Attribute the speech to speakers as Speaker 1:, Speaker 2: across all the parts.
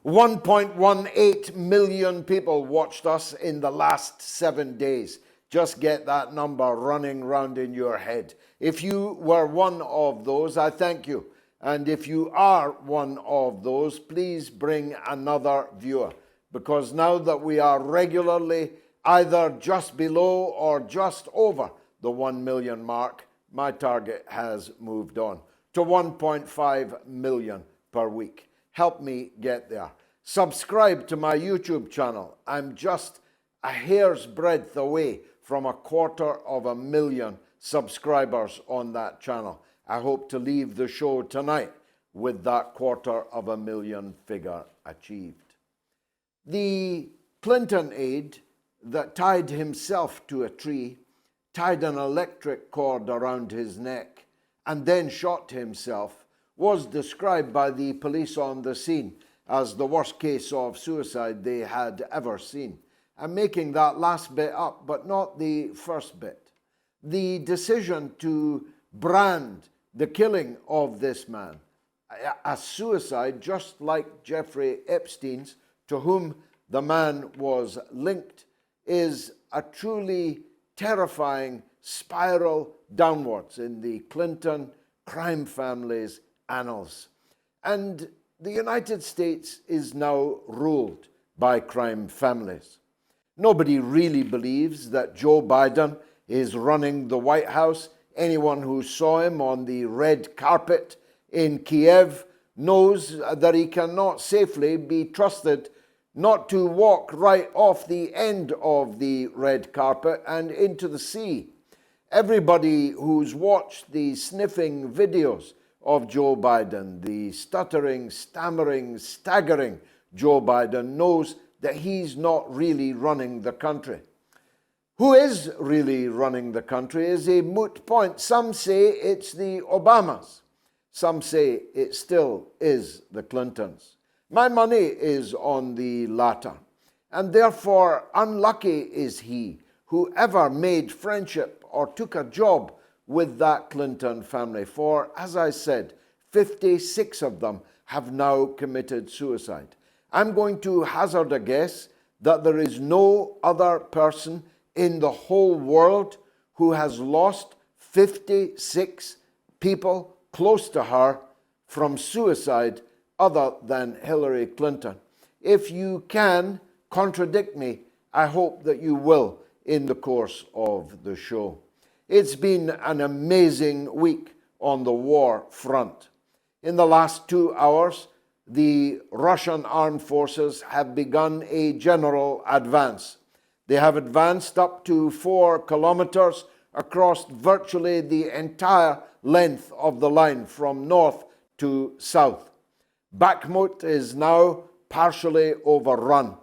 Speaker 1: 1.18 million people watched us in the last 7 days. Just get that number running round in your head. If you were one of those, I thank you. And if you are one of those, please bring another viewer. Because now that we are regularly either just below or just over the 1 million mark, my target has moved on to 1.5 million per week. Help me get there. Subscribe to my YouTube channel. I'm just a hair's breadth away from 250,000 subscribers on that channel. I hope to leave the show tonight with that 250,000 figure achieved. The Clinton aide that tied himself to a tree, tied an electric cord around his neck, and then shot himself was described by the police on the scene as the worst case of suicide they had ever seen. I'm making that last bit up, but not the first bit. The decision to brand the killing of this man as suicide, just like Jeffrey Epstein's, to whom the man was linked, is a truly terrifying spiral downwards in the Clinton crime family's annals. And the United States is now ruled by crime families. Nobody really believes that Joe Biden is running the White House. Anyone who saw him on the red carpet in Kiev knows that he cannot safely be trusted not to walk right off the end of the red carpet and into the sea. Everybody who's watched the sniffing videos of Joe Biden, the stuttering, stammering, staggering Joe Biden, knows that he's not really running the country. Who is really running the country is a moot point. Some say it's the Obamas. Some say it still is the Clintons. My money is on the latter, and therefore unlucky is he who ever made friendship or took a job with that Clinton family, for, as I said, 56 of them have now committed suicide. I'm going to hazard a guess that there is no other person in the whole world who has lost 56 people close to her from suicide other than Hillary Clinton. If you can contradict me, I hope that you will in the course of the show. It's been an amazing week on the war front. In the last 2 hours, the Russian armed forces have begun a general advance. They have advanced up to 4 kilometers across virtually the entire length of the line from north to south. Bakhmut is now partially overrun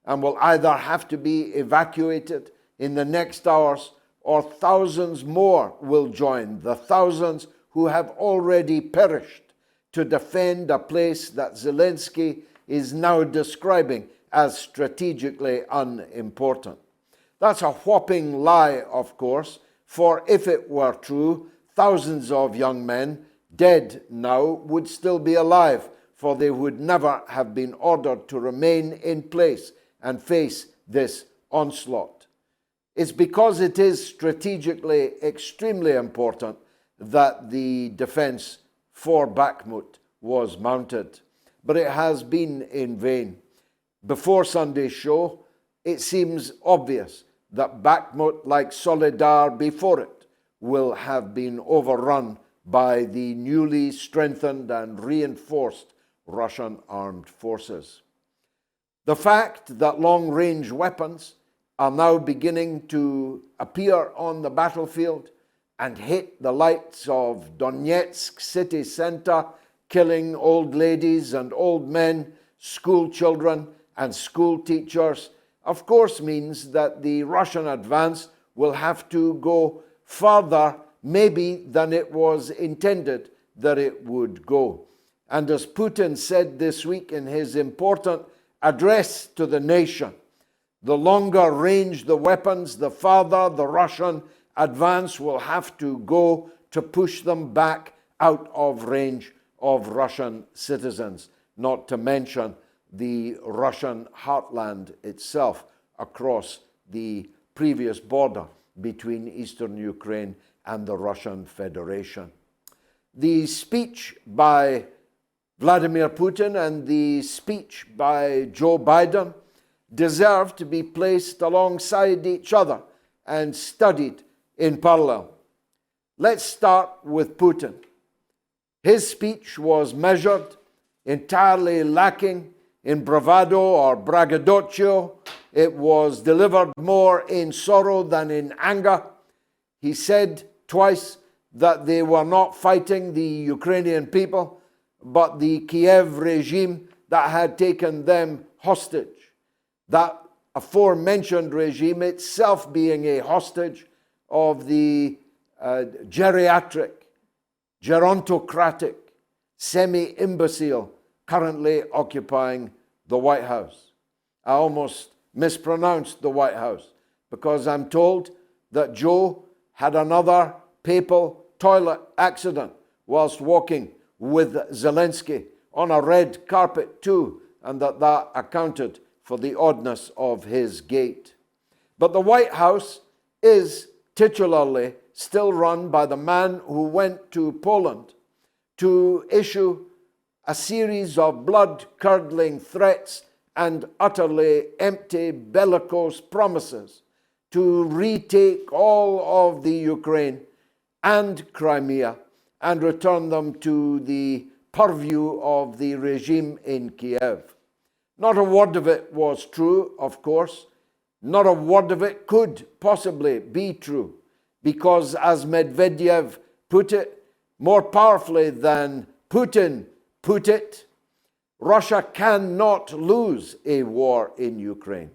Speaker 1: and will either have to be evacuated in the next hours or thousands more will join the thousands who have already perished to defend a place that Zelensky is now describing as strategically unimportant. That's a whopping lie, of course, for if it were true, thousands of young men dead now would still be alive, for they would never have been ordered to remain in place and face this onslaught. It's because it is strategically extremely important that the defense for Bakhmut was mounted, but it has been in vain. Before Sunday's show, it seems obvious that Bakhmut, like Solidar before it, will have been overrun by the newly strengthened and reinforced Russian armed forces. The fact that long-range weapons are now beginning to appear on the battlefield and hit the lights of Donetsk city center, killing old ladies and old men, school children and school teachers, of course means that the Russian advance will have to go further maybe than it was intended that it would go. And as Putin said this week in his important address to the nation, the longer range the weapons, the farther the Russian advance will have to go to push them back out of range of Russian citizens, not to mention the Russian heartland itself across the previous border between eastern Ukraine and the Russian Federation. The speech by Vladimir Putin and the speech by Joe Biden deserve to be placed alongside each other and studied in parallel. Let's start with Putin. His speech was measured, entirely lacking in bravado or braggadocio. It was delivered more in sorrow than in anger. He said twice that they were not fighting the Ukrainian people, but the Kiev regime that had taken them hostage. That aforementioned regime itself being a hostage of the geriatric, gerontocratic, semi-imbecile currently occupying the White House. I almost mispronounced the White House because I'm told that Joe had another papal toilet accident whilst walking with Zelensky on a red carpet too, and that accounted for the oddness of his gait. But the White House is titularly still run by the man who went to Poland to issue a series of blood-curdling threats and utterly empty bellicose promises to retake all of the Ukraine and Crimea and return them to the purview of the regime in Kiev. Not a word of it was true, of course. Not a word of it could possibly be true, because as Medvedev put it, more powerfully than Putin put it, Russia cannot lose a war in Ukraine.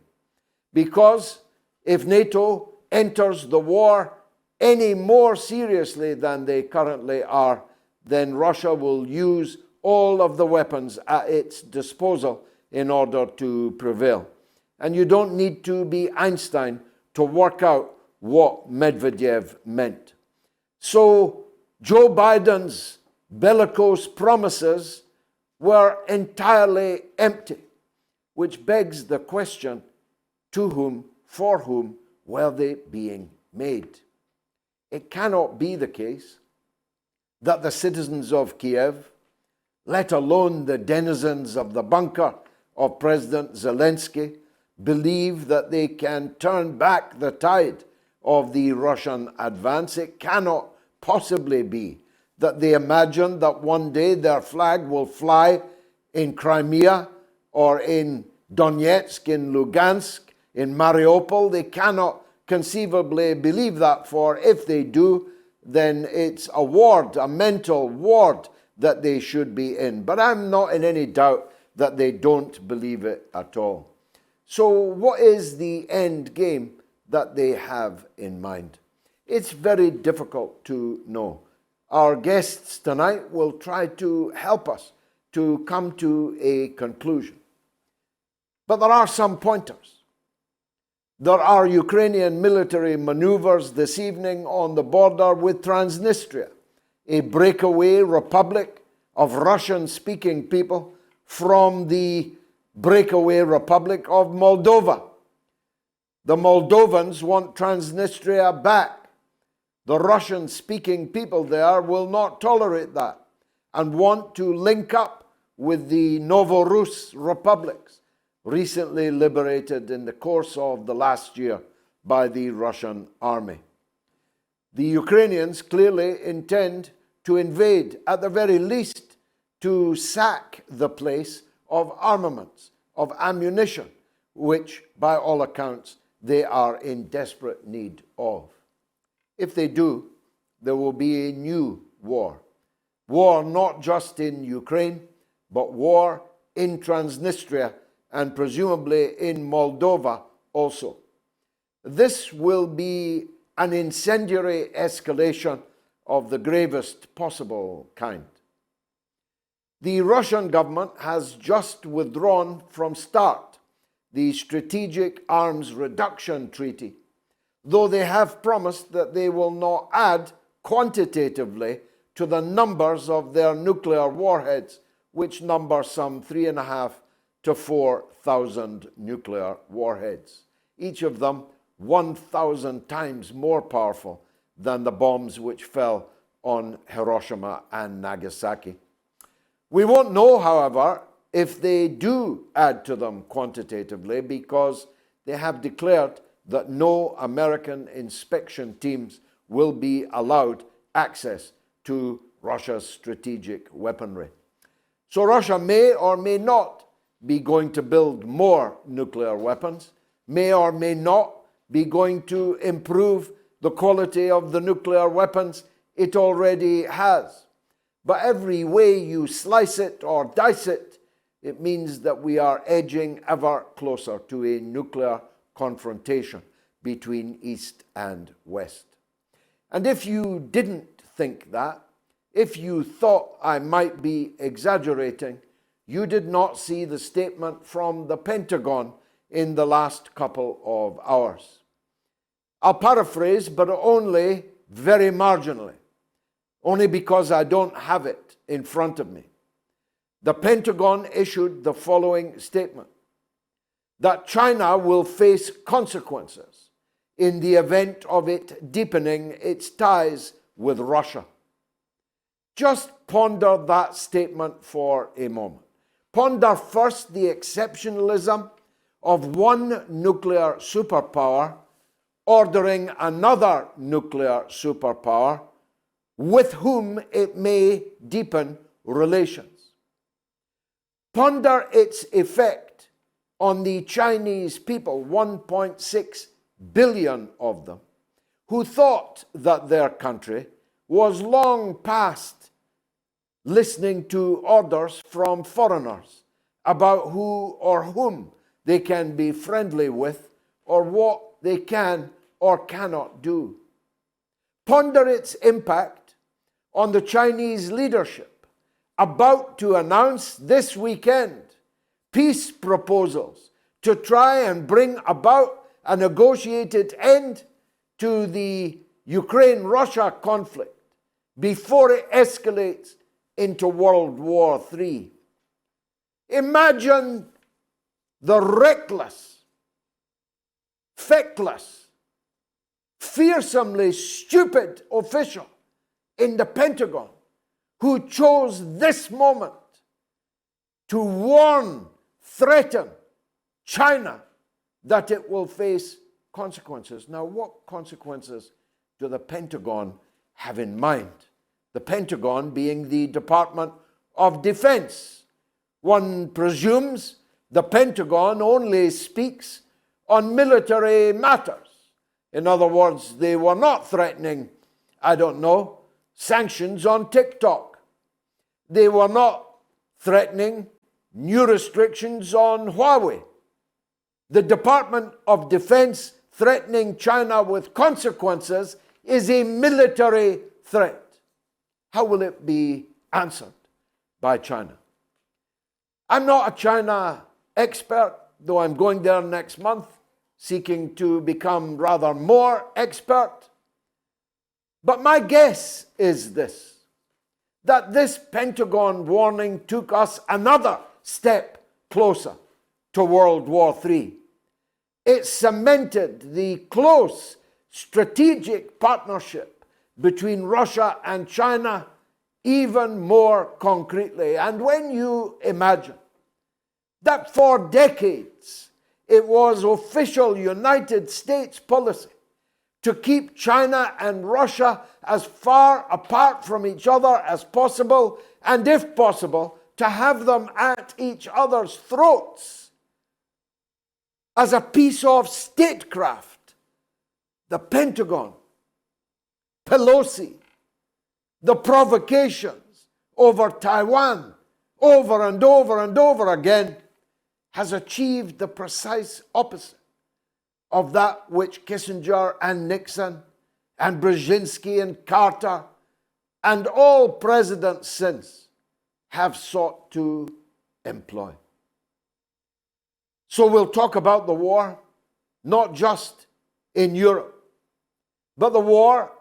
Speaker 1: Because if NATO enters the war any more seriously than they currently are, then Russia will use all of the weapons at its disposal in order to prevail. And you don't need to be Einstein to work out what Medvedev meant. So Joe Biden's bellicose promises were entirely empty, which begs the question, to whom, for whom were they being made? It cannot be the case that the citizens of Kiev, let alone the denizens of the bunker of President Zelensky, believe that they can turn back the tide of the Russian advance. It cannot possibly be that they imagine that one day their flag will fly in Crimea or in Donetsk, in Lugansk, in Mariupol. They cannot conceivably believe that, for if they do, then it's a ward, a mental ward that they should be in. But I'm not in any doubt that they don't believe it at all. So what is the end game that they have in mind? It's very difficult to know. Our guests tonight will try to help us to come to a conclusion. But there are some pointers. There are Ukrainian military maneuvers this evening on the border with Transnistria, a breakaway republic of Russian-speaking people from the breakaway republic of Moldova. The Moldovans want Transnistria back. The Russian-speaking people there will not tolerate that and want to link up with the Novorus republics, recently liberated in the course of the last year by the Russian army. The Ukrainians clearly intend to invade, at the very least, to sack the place of armaments, of ammunition, which, by all accounts, they are in desperate need of. If they do, there will be a new war. War not just in Ukraine, but war in Transnistria and presumably in Moldova also. This will be an incendiary escalation of the gravest possible kind. The Russian government has just withdrawn from START, the Strategic Arms Reduction Treaty, though they have promised that they will not add quantitatively to the numbers of their nuclear warheads, which number some 3.5 to 4,000 nuclear warheads, each of them 1,000 times more powerful than the bombs which fell on Hiroshima and Nagasaki. We won't know, however, if they do add to them quantitatively, because they have declared that no American inspection teams will be allowed access to Russia's strategic weaponry. So Russia may or may not be going to build more nuclear weapons, may or may not be going to improve the quality of the nuclear weapons it already has. But every way you slice it or dice it, it means that we are edging ever closer to a nuclear confrontation between East and West. And if you didn't think that, if you thought I might be exaggerating, you did not see the statement from the Pentagon in the last couple of hours. I'll paraphrase, but only very marginally, only because I don't have it in front of me. The Pentagon issued the following statement: that China will face consequences in the event of it deepening its ties with Russia. Just ponder that statement for a moment. Ponder first the exceptionalism of one nuclear superpower ordering another nuclear superpower with whom it may deepen relations. Ponder its effect on the Chinese people, 1.6 billion of them, who thought that their country was long past listening to orders from foreigners about who or whom they can be friendly with or what they can or cannot do. Ponder its impact on the Chinese leadership about to announce this weekend peace proposals to try and bring about a negotiated end to the Ukraine-Russia conflict before it escalates into World War III. Imagine the reckless, feckless, fearsomely stupid official in the Pentagon who chose this moment to warn, threaten China that it will face consequences. Now, what consequences do the Pentagon have in mind? The Pentagon being the Department of Defense. One presumes the Pentagon only speaks on military matters. In other words, they were not threatening, I don't know, sanctions on TikTok. They were not threatening new restrictions on Huawei. The Department of Defense threatening China with consequences is a military threat. How will it be answered by China? I'm not a China expert, though I'm going there next month, seeking to become rather more expert. But my guess is this, that this Pentagon warning took us another step closer to World War III. It cemented the close strategic partnership between Russia and China even more concretely. And when you imagine that for decades it was official United States policy to keep China and Russia as far apart from each other as possible, and if possible, to have them at each other's throats as a piece of statecraft, the Pentagon, Pelosi, the provocations over Taiwan over and over and over again has achieved the precise opposite of that which Kissinger and Nixon and Brzezinski and Carter and all presidents since have sought to employ. So we'll talk about the war, not just in Europe, but the war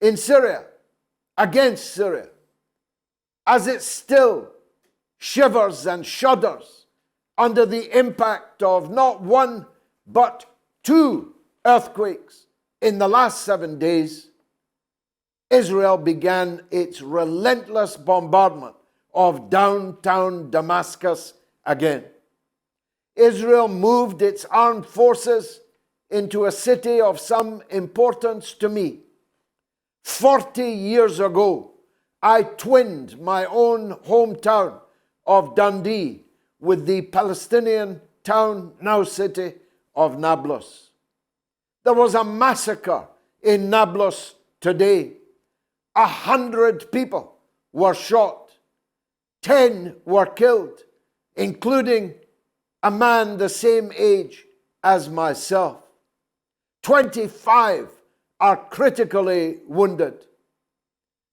Speaker 1: in Syria, against Syria, as it still shivers and shudders under the impact of not one, but two earthquakes in the last 7 days, Israel began its relentless bombardment of downtown Damascus again. Israel moved its armed forces into a city of some importance to me. 40 years ago, I twinned my own hometown of Dundee with the Palestinian town, now city, of Nablus. There was a massacre in Nablus today. 100 people were shot. 10 were killed, including a man the same age as myself. 25 are critically wounded.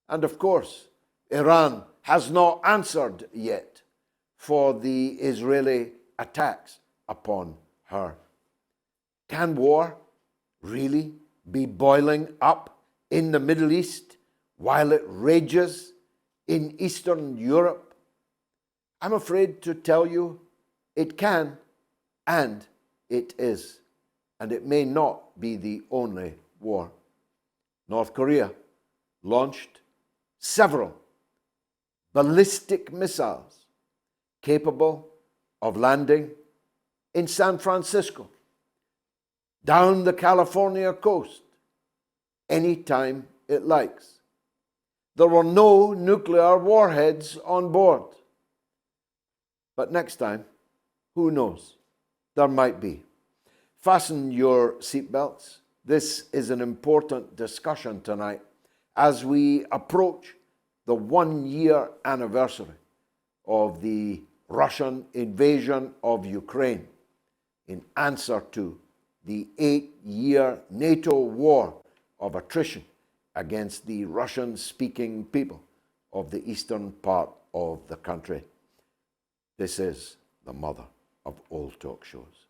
Speaker 1: And of course, Iran has not answered yet for the Israeli attacks upon her. Can war really be boiling up in the Middle East while it rages in Eastern Europe? I'm afraid to tell you it can, and it is. And it may not be the only war. North Korea launched several ballistic missiles capable of landing in San Francisco, down the California coast, anytime it likes. There were no nuclear warheads on board. But next time, who knows? There might be. Fasten your seatbelts. This is an important discussion tonight as we approach the 1-year anniversary of the Russian invasion of Ukraine in answer to the 8-year NATO war of attrition against the Russian-speaking people of the eastern part of the country. This is the mother of all talk shows.